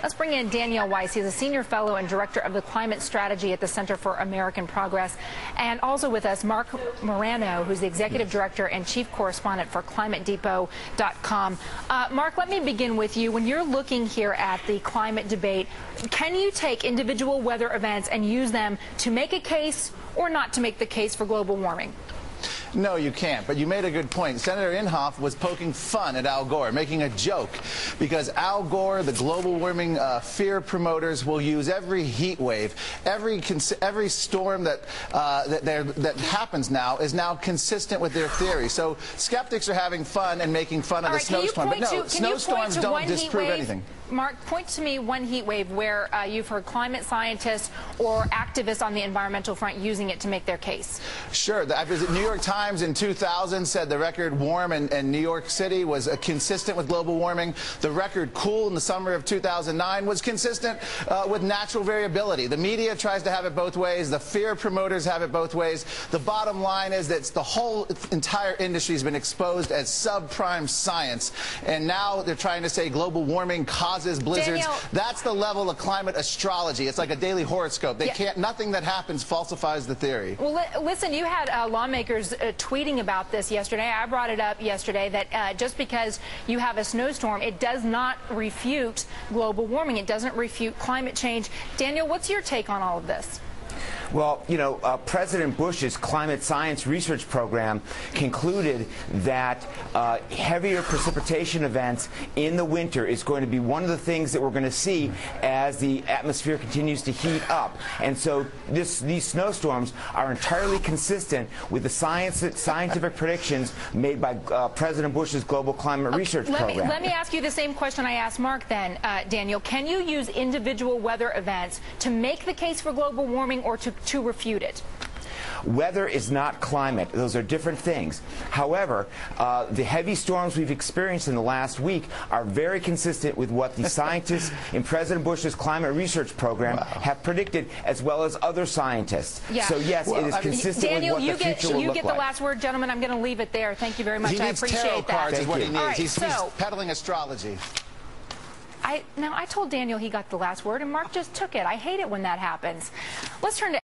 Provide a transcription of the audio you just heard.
Let's bring in Daniel Weiss. He's a senior fellow and director of the climate strategy at the Center for American Progress. And also with us, Marc Morano, who's the executive director and chief correspondent for ClimateDepot.com. Marc, let me begin with you. When you're looking here at the climate debate, can you take individual weather events and use them to make a case or not to make the case for global warming? No, you can't, but you made a good point. Senator Inhofe was poking fun at Al Gore, making a joke, because Al Gore, the global warming fear promoters, will use every heat wave, every storm that happens now is now consistent with their theory. So skeptics are having fun and making fun of the snowstorm, but no, snowstorms don't disprove anything. Marc, point to me one heat wave where you've heard climate scientists or activists on the environmental front using it to make their case. Sure. The New York Times in 2000 said the record warm in New York City was consistent with global warming. The record cool in the summer of 2009 was consistent with natural variability. The media tries to have it both ways. The fear promoters have it both ways. The bottom line is that the whole entire industry has been exposed as subprime science, and now they're trying to say global warming causes blizzards. Daniel, that's the level of climate astrology. It's like a daily horoscope. They can't. Nothing that happens falsifies the theory. Well, listen, you had lawmakers tweeting about this yesterday. I brought it up yesterday that just because you have a snowstorm, it does not refute global warming. It doesn't refute climate change. Daniel, what's your take on all of this? Well, you know, President Bush's climate science research program concluded that heavier precipitation events in the winter is going to be one of the things that we're going to see as the atmosphere continues to heat up. And so these snowstorms are entirely consistent with the scientific predictions made by President Bush's global climate research program. Let me ask you the same question I asked Marc then, Daniel. Can you use individual weather events to make the case for global warming or to refute it? Weather is not climate. Those are different things. However, the heavy storms we've experienced in the last week are very consistent with what the scientists in President Bush's climate research program have predicted, as well as other scientists. Yeah. So, yes, it is consistent Daniel, with what the future will look like. you get the last word, gentlemen. I'm going to leave it there. Thank you very much. He needs I appreciate tarot that. cards is what he needs. Right, he's peddling astrology. Now, I told Daniel he got the last word, and Marc just took it. I hate it when that happens. Let's turn to